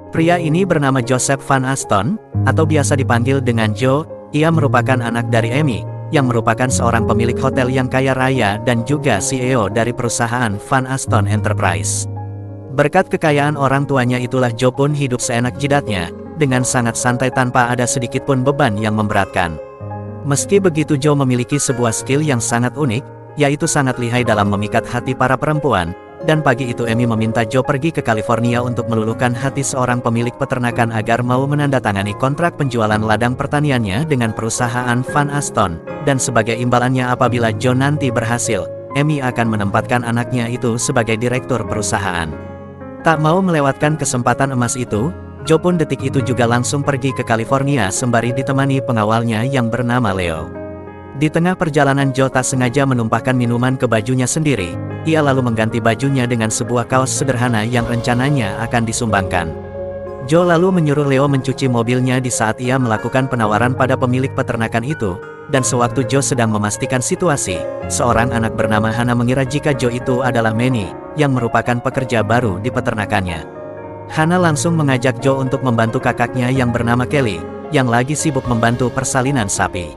Pria ini bernama Joseph Van Aston, atau biasa dipanggil dengan Joe. Ia merupakan anak dari Amy, yang merupakan seorang pemilik hotel yang kaya raya dan juga CEO dari perusahaan Van Aston Enterprise. Berkat kekayaan orang tuanya itulah Joe pun hidup seenak jidatnya, dengan sangat santai tanpa ada sedikit pun beban yang memberatkan. Meski begitu, Joe memiliki sebuah skill yang sangat unik, yaitu sangat lihai dalam memikat hati para perempuan. Dan pagi itu Amy meminta Joe pergi ke California untuk meluluhkan hati seorang pemilik peternakan agar mau menandatangani kontrak penjualan ladang pertaniannya dengan perusahaan Van Aston. Dan sebagai imbalannya apabila Joe nanti berhasil, Amy akan menempatkan anaknya itu sebagai direktur perusahaan. Tak mau melewatkan kesempatan emas itu, Joe pun detik itu juga langsung pergi ke California sembari ditemani pengawalnya yang bernama Leo. Di tengah perjalanan Joe tak sengaja menumpahkan minuman ke bajunya sendiri. Ia lalu mengganti bajunya dengan sebuah kaos sederhana yang rencananya akan disumbangkan. Joe lalu menyuruh Leo mencuci mobilnya di saat ia melakukan penawaran pada pemilik peternakan itu. Dan sewaktu Joe sedang memastikan situasi, seorang anak bernama Hannah mengira jika Joe itu adalah Manny, yang merupakan pekerja baru di peternakannya. Hannah langsung mengajak Joe untuk membantu kakaknya yang bernama Kelly, yang lagi sibuk membantu persalinan sapi.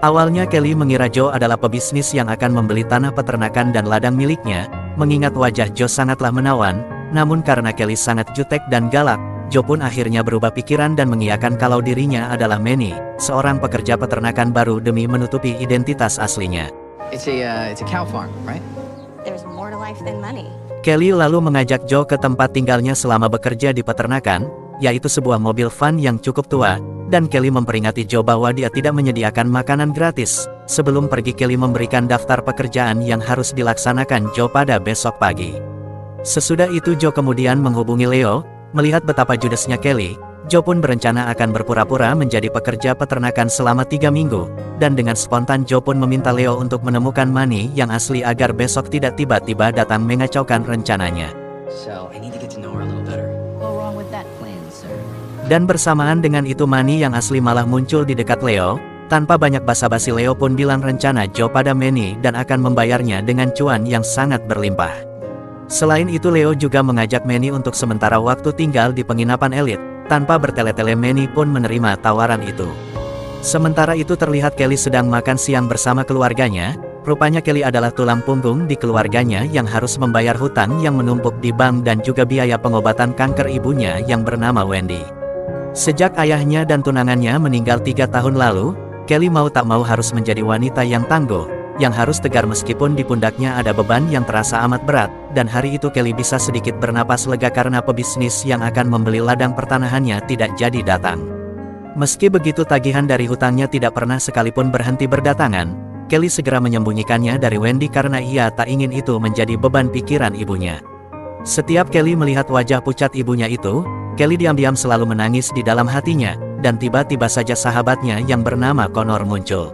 Awalnya Kelly mengira Joe adalah pebisnis yang akan membeli tanah peternakan dan ladang miliknya, mengingat wajah Joe sangatlah menawan. Namun karena Kelly sangat jutek dan galak, Joe pun akhirnya berubah pikiran dan mengiyakan kalau dirinya adalah Manny, seorang pekerja peternakan baru demi menutupi identitas aslinya. It's a cow farm, right? There's more to life than money. Kelly lalu mengajak Joe ke tempat tinggalnya selama bekerja di peternakan, yaitu sebuah mobil van yang cukup tua. Dan Kelly memperingati Joe bahwa dia tidak menyediakan makanan gratis. Sebelum pergi, Kelly memberikan daftar pekerjaan yang harus dilaksanakan Joe pada besok pagi. Sesudah itu Joe kemudian menghubungi Leo. Melihat betapa judesnya Kelly, Joe pun berencana akan berpura-pura menjadi pekerja peternakan selama 3 minggu. Dan dengan spontan Joe pun meminta Leo untuk menemukan Manny yang asli agar besok tidak tiba-tiba datang mengacaukan rencananya. So, I need to get to know her a little better. What's wrong with that? Plan, sir. Dan bersamaan dengan itu Manny yang asli malah muncul di dekat Leo. Tanpa banyak basa-basi Leo pun bilang rencana Joe pada Manny dan akan membayarnya dengan cuan yang sangat berlimpah. Selain itu Leo juga mengajak Manny untuk sementara waktu tinggal di penginapan elit. Tanpa bertele-tele Manny pun menerima tawaran itu. Sementara itu terlihat Kelly sedang makan siang bersama keluarganya. Rupanya Kelly adalah tulang punggung di keluarganya yang harus membayar hutang yang menumpuk di bank dan juga biaya pengobatan kanker ibunya yang bernama Wendy. Sejak ayahnya dan tunangannya meninggal 3 tahun lalu, Kelly mau tak mau harus menjadi wanita yang tangguh, yang harus tegar meskipun di pundaknya ada beban yang terasa amat berat. Dan hari itu Kelly bisa sedikit bernapas lega karena pebisnis yang akan membeli ladang pertanahannya tidak jadi datang. Meski begitu tagihan dari hutangnya tidak pernah sekalipun berhenti berdatangan. Kelly segera menyembunyikannya dari Wendy karena ia tak ingin itu menjadi beban pikiran ibunya. Setiap Kelly melihat wajah pucat ibunya itu, Kelly diam-diam selalu menangis di dalam hatinya, dan tiba-tiba saja sahabatnya yang bernama Connor muncul.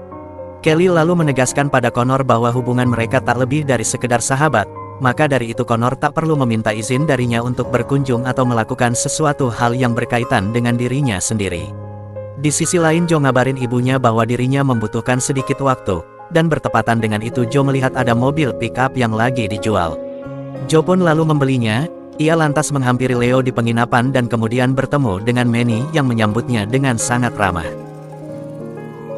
Kelly lalu menegaskan pada Connor bahwa hubungan mereka tak lebih dari sekedar sahabat, maka dari itu Connor tak perlu meminta izin darinya untuk berkunjung atau melakukan sesuatu hal yang berkaitan dengan dirinya sendiri. Di sisi lain Joe ngabarin ibunya bahwa dirinya membutuhkan sedikit waktu, dan bertepatan dengan itu Joe melihat ada mobil pick-up yang lagi dijual. Joe pun lalu membelinya. Ia lantas menghampiri Leo di penginapan dan kemudian bertemu dengan Manny yang menyambutnya dengan sangat ramah.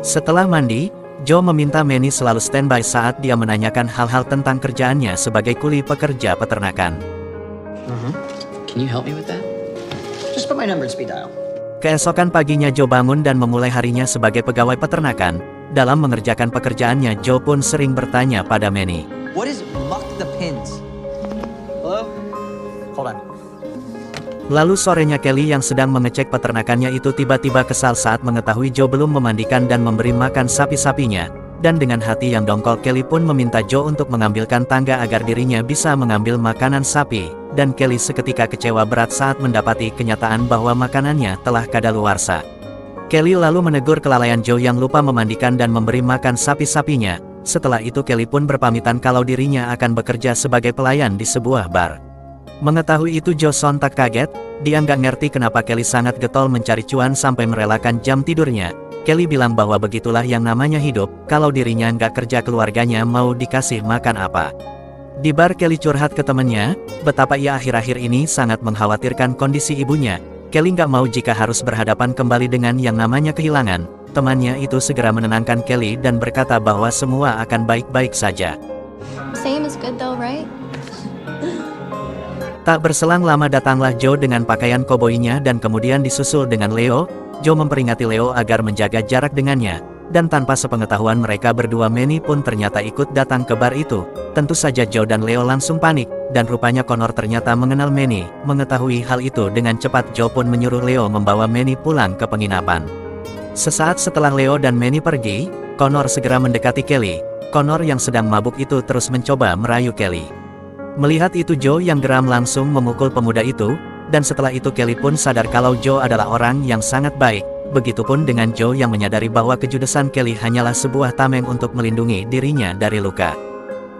Setelah mandi, Joe meminta Manny selalu standby saat dia menanyakan hal-hal tentang kerjaannya sebagai kuli pekerja peternakan. Can you help me with that? Just put my number in speed dial. Keesokan paginya Joe bangun dan memulai harinya sebagai pegawai peternakan. Dalam mengerjakan pekerjaannya Joe pun sering bertanya pada Manny. What is muck the pins? Hello? Hold on. Lalu sorenya Kelly yang sedang mengecek peternakannya itu tiba-tiba kesal saat mengetahui Joe belum memandikan dan memberi makan sapi-sapinya. Dan dengan hati yang dongkol Kelly pun meminta Joe untuk mengambilkan tangga agar dirinya bisa mengambil makanan sapi. Dan Kelly seketika kecewa berat saat mendapati kenyataan bahwa makanannya telah kadaluarsa. Kelly lalu menegur kelalaian Joe yang lupa memandikan dan memberi makan sapi-sapinya. Setelah itu Kelly pun berpamitan kalau dirinya akan bekerja sebagai pelayan di sebuah bar. Mengetahui itu Joe sontak kaget. Dia nggak ngerti kenapa Kelly sangat getol mencari cuan sampai merelakan jam tidurnya. Kelly bilang bahwa begitulah yang namanya hidup, kalau dirinya nggak kerja keluarganya mau dikasih makan apa. Di bar Kelly curhat ke temannya, betapa ia akhir-akhir ini sangat mengkhawatirkan kondisi ibunya. Kelly nggak mau jika harus berhadapan kembali dengan yang namanya kehilangan. Temannya itu segera menenangkan Kelly dan berkata bahwa semua akan baik-baik saja. Same is good though, right? Tak berselang lama datanglah Joe dengan pakaian koboinya dan kemudian disusul dengan Leo. Joe memperingati Leo agar menjaga jarak dengannya. Dan tanpa sepengetahuan mereka berdua, Manny pun ternyata ikut datang ke bar itu. Tentu saja Joe dan Leo langsung panik, dan rupanya Connor ternyata mengenal Manny. Mengetahui hal itu dengan cepat, Joe pun menyuruh Leo membawa Manny pulang ke penginapan. Sesaat setelah Leo dan Manny pergi, Connor segera mendekati Kelly. Connor yang sedang mabuk itu terus mencoba merayu Kelly. Melihat itu, Joe yang geram langsung memukul pemuda itu, dan setelah itu Kelly pun sadar kalau Joe adalah orang yang sangat baik. Begitupun dengan Joe yang menyadari bahwa kejudesan Kelly hanyalah sebuah tameng untuk melindungi dirinya dari luka.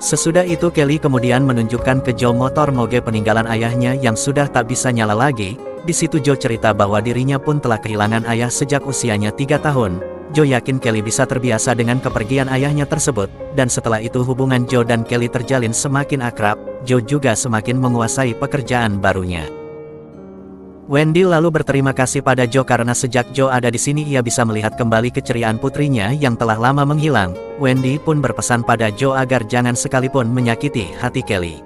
Sesudah itu Kelly kemudian menunjukkan ke Joe motor moge peninggalan ayahnya yang sudah tak bisa nyala lagi. Di situ Joe cerita bahwa dirinya pun telah kehilangan ayah sejak usianya 3 tahun. Joe yakin Kelly bisa terbiasa dengan kepergian ayahnya tersebut, dan setelah itu hubungan Joe dan Kelly terjalin semakin akrab. Joe juga semakin menguasai pekerjaan barunya. Wendy lalu berterima kasih pada Joe karena sejak Joe ada di sini ia bisa melihat kembali keceriaan putrinya yang telah lama menghilang. Wendy pun berpesan pada Joe agar jangan sekalipun menyakiti hati Kelly.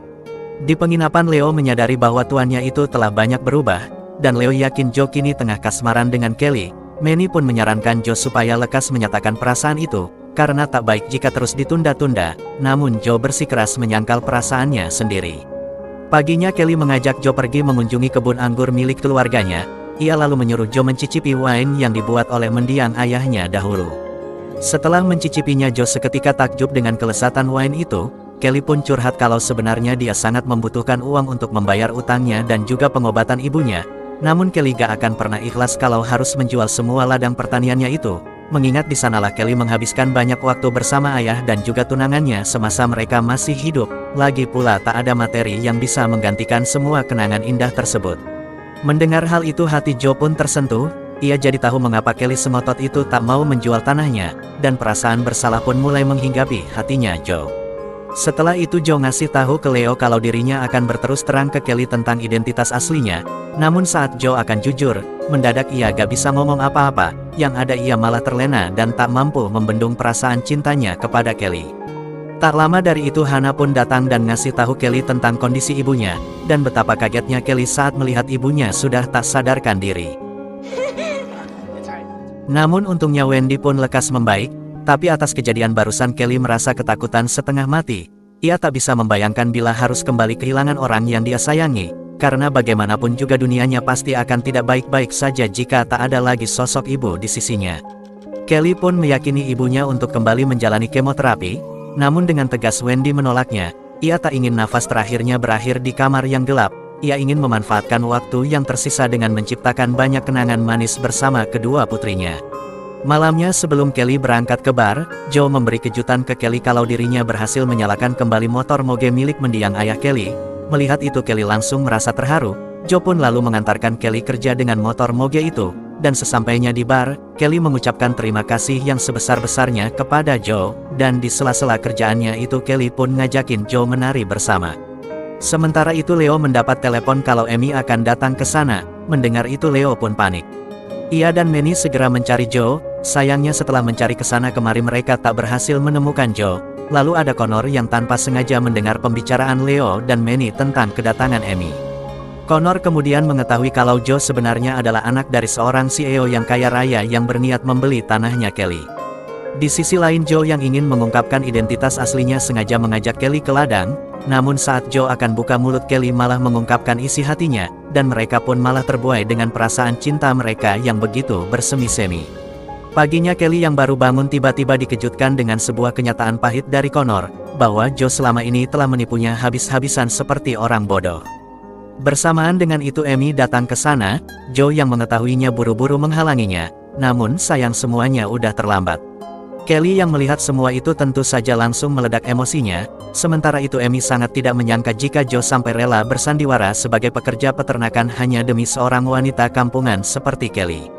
Di penginapan, Leo menyadari bahwa tuannya itu telah banyak berubah, dan Leo yakin Joe kini tengah kasmaran dengan Kelly. Manny pun menyarankan Joe supaya lekas menyatakan perasaan itu, karena tak baik jika terus ditunda-tunda. Namun Joe bersikeras menyangkal perasaannya sendiri. Paginya Kelly mengajak Joe pergi mengunjungi kebun anggur milik keluarganya. Ia lalu menyuruh Joe mencicipi wine yang dibuat oleh mendiang ayahnya dahulu. Setelah mencicipinya, Joe seketika takjub dengan kelezatan wine itu. Kelly pun curhat kalau sebenarnya dia sangat membutuhkan uang untuk membayar utangnya dan juga pengobatan ibunya. Namun Kelly gak akan pernah ikhlas kalau harus menjual semua ladang pertaniannya itu. Mengingat di sanalah Kelly menghabiskan banyak waktu bersama ayah dan juga tunangannya semasa mereka masih hidup. Lagi pula tak ada materi yang bisa menggantikan semua kenangan indah tersebut. Mendengar hal itu hati Joe pun tersentuh. Ia jadi tahu mengapa Kelly semotot itu tak mau menjual tanahnya, dan perasaan bersalah pun mulai menghinggapi hatinya Joe. Setelah itu Joe ngasih tahu ke Leo kalau dirinya akan berterus terang ke Kelly tentang identitas aslinya. Namun saat Joe akan jujur, mendadak ia gak bisa ngomong apa-apa. Yang ada ia malah terlena dan tak mampu membendung perasaan cintanya kepada Kelly. Tak lama dari itu Hannah pun datang dan ngasih tahu Kelly tentang kondisi ibunya, dan betapa kagetnya Kelly saat melihat ibunya sudah tak sadarkan diri. Namun untungnya Wendy pun lekas membaik. Tapi atas kejadian barusan Kelly merasa ketakutan setengah mati. Ia tak bisa membayangkan bila harus kembali kehilangan orang yang dia sayangi, karena bagaimanapun juga dunianya pasti akan tidak baik-baik saja jika tak ada lagi sosok ibu di sisinya. Kelly pun meyakini ibunya untuk kembali menjalani kemoterapi, namun dengan tegas Wendy menolaknya. Ia tak ingin nafas terakhirnya berakhir di kamar yang gelap. Ia ingin memanfaatkan waktu yang tersisa dengan menciptakan banyak kenangan manis bersama kedua putrinya. Malamnya sebelum Kelly berangkat ke bar, Joe memberi kejutan ke Kelly kalau dirinya berhasil menyalakan kembali motor moge milik mendiang ayah Kelly. Melihat itu Kelly langsung merasa terharu. Joe pun lalu mengantarkan Kelly kerja dengan motor moge itu. Dan sesampainya di bar, Kelly mengucapkan terima kasih yang sebesar-besarnya kepada Joe. Dan di sela-sela kerjaannya itu Kelly pun ngajakin Joe menari bersama. Sementara itu Leo mendapat telepon kalau Amy akan datang ke sana. Mendengar itu Leo pun panik. Ia dan Manny segera mencari Joe. Sayangnya setelah mencari kesana kemari mereka tak berhasil menemukan Joe. Lalu ada Connor yang tanpa sengaja mendengar pembicaraan Leo dan Manny tentang kedatangan Amy. Connor kemudian mengetahui kalau Joe sebenarnya adalah anak dari seorang CEO yang kaya raya yang berniat membeli tanahnya Kelly. Di sisi lain Joe yang ingin mengungkapkan identitas aslinya sengaja mengajak Kelly ke ladang. Namun saat Joe akan buka mulut Kelly malah mengungkapkan isi hatinya, dan mereka pun malah terbuai dengan perasaan cinta mereka yang begitu bersemi-semi. Paginya Kelly yang baru bangun tiba-tiba dikejutkan dengan sebuah kenyataan pahit dari Connor, bahwa Joe selama ini telah menipunya habis-habisan seperti orang bodoh. Bersamaan dengan itu Amy datang ke sana. Joe yang mengetahuinya buru-buru menghalanginya, namun sayang semuanya udah terlambat. Kelly yang melihat semua itu tentu saja langsung meledak emosinya. Sementara itu Amy sangat tidak menyangka jika Joe sampai rela bersandiwara sebagai pekerja peternakan hanya demi seorang wanita kampungan seperti Kelly.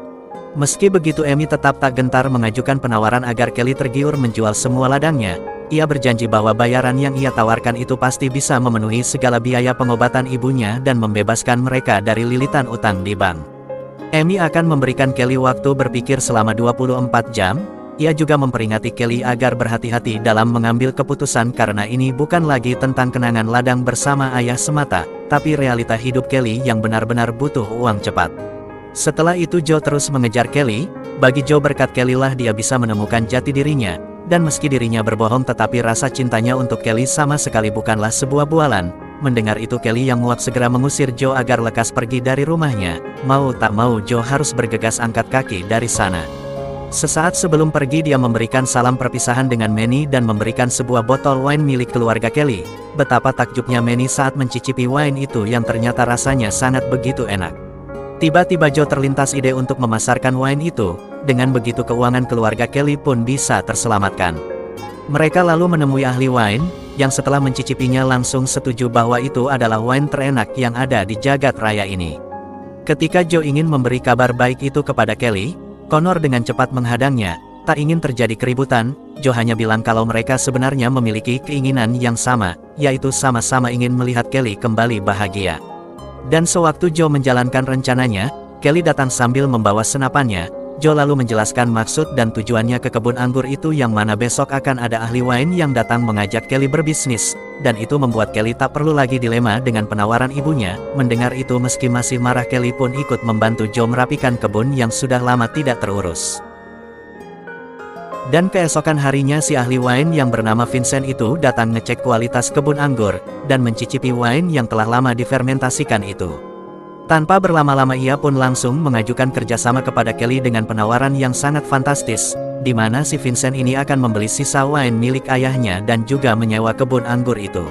Meski begitu Amy tetap tak gentar mengajukan penawaran agar Kelly tergiur menjual semua ladangnya. ia berjanji bahwa bayaran yang ia tawarkan itu pasti bisa memenuhi segala biaya pengobatan ibunya dan membebaskan mereka dari lilitan utang di bank. Amy akan memberikan Kelly waktu berpikir selama 24 jam. Ia juga memperingati Kelly agar berhati-hati dalam mengambil keputusan karena ini bukan lagi tentang kenangan ladang bersama ayah semata, tapi realita hidup Kelly yang benar-benar butuh uang cepat. Setelah itu Joe terus mengejar Kelly. Bagi Joe berkat Kelly lah dia bisa menemukan jati dirinya, dan meski dirinya berbohong tetapi rasa cintanya untuk Kelly sama sekali bukanlah sebuah bualan. Mendengar itu Kelly yang muak segera mengusir Joe agar lekas pergi dari rumahnya. Mau tak mau Joe harus bergegas angkat kaki dari sana. Sesaat sebelum pergi dia memberikan salam perpisahan dengan Manny dan memberikan sebuah botol wine milik keluarga Kelly. Betapa takjubnya Manny saat mencicipi wine itu yang ternyata rasanya sangat begitu enak. Tiba-tiba Joe terlintas ide untuk memasarkan wine itu. Dengan begitu keuangan keluarga Kelly pun bisa terselamatkan. Mereka lalu menemui ahli wine, yang setelah mencicipinya langsung setuju bahwa itu adalah wine terenak yang ada di jagat raya ini. Ketika Joe ingin memberi kabar baik itu kepada Kelly, Connor dengan cepat menghadangnya. Tak ingin terjadi keributan, Joe hanya bilang kalau mereka sebenarnya memiliki keinginan yang sama, yaitu sama-sama ingin melihat Kelly kembali bahagia. Dan sewaktu Joe menjalankan rencananya, Kelly datang sambil membawa senapannya. Joe lalu menjelaskan maksud dan tujuannya ke kebun anggur itu yang mana besok akan ada ahli wine yang datang mengajak Kelly berbisnis, dan itu membuat Kelly tak perlu lagi dilema dengan penawaran ibunya. Mendengar itu meski masih marah Kelly pun ikut membantu Joe merapikan kebun yang sudah lama tidak terurus. Dan keesokan harinya si ahli wine yang bernama Vincent itu datang ngecek kualitas kebun anggur, dan mencicipi wine yang telah lama difermentasikan itu. Tanpa berlama-lama ia pun langsung mengajukan kerjasama kepada Kelly dengan penawaran yang sangat fantastis, di mana si Vincent ini akan membeli sisa wine milik ayahnya dan juga menyewa kebun anggur itu.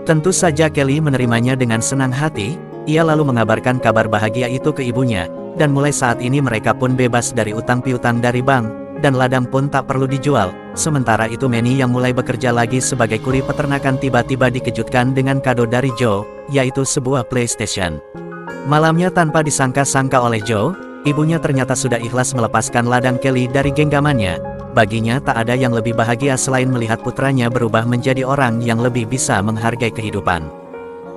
Tentu saja Kelly menerimanya dengan senang hati. Ia lalu mengabarkan kabar bahagia itu ke ibunya, dan mulai saat ini mereka pun bebas dari utang piutang dari bank, dan ladang pun tak perlu dijual. Sementara itu Manny yang mulai bekerja lagi sebagai kuli peternakan tiba-tiba dikejutkan dengan kado dari Joe, yaitu sebuah PlayStation. Malamnya tanpa disangka-sangka oleh Joe, ibunya ternyata sudah ikhlas melepaskan ladang Kelly dari genggamannya. Baginya tak ada yang lebih bahagia selain melihat putranya berubah menjadi orang yang lebih bisa menghargai kehidupan.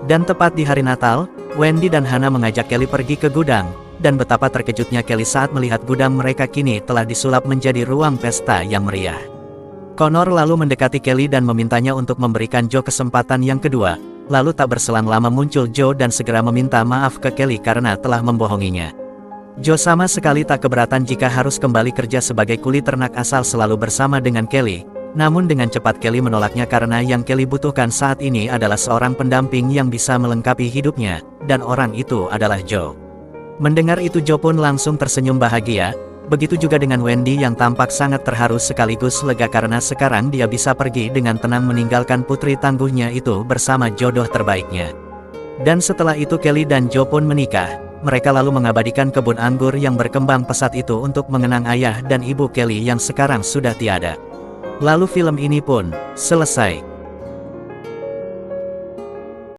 Dan tepat di hari Natal, Wendy dan Hannah mengajak Kelly pergi ke gudang, dan betapa terkejutnya Kelly saat melihat gudang mereka kini telah disulap menjadi ruang pesta yang meriah. Connor lalu mendekati Kelly dan memintanya untuk memberikan Joe kesempatan yang kedua. Lalu tak berselang lama muncul Joe dan segera meminta maaf ke Kelly karena telah membohonginya. Joe sama sekali tak keberatan jika harus kembali kerja sebagai kuli ternak asal selalu bersama dengan Kelly. Namun dengan cepat Kelly menolaknya karena yang Kelly butuhkan saat ini adalah seorang pendamping yang bisa melengkapi hidupnya, dan orang itu adalah Joe. Mendengar itu Joe pun langsung tersenyum bahagia. Begitu juga dengan Wendy yang tampak sangat terharu sekaligus lega karena sekarang dia bisa pergi dengan tenang meninggalkan putri tangguhnya itu bersama jodoh terbaiknya. Dan setelah itu Kelly dan Joe pun menikah. Mereka lalu mengabadikan kebun anggur yang berkembang pesat itu untuk mengenang ayah dan ibu Kelly yang sekarang sudah tiada. Lalu film ini pun selesai.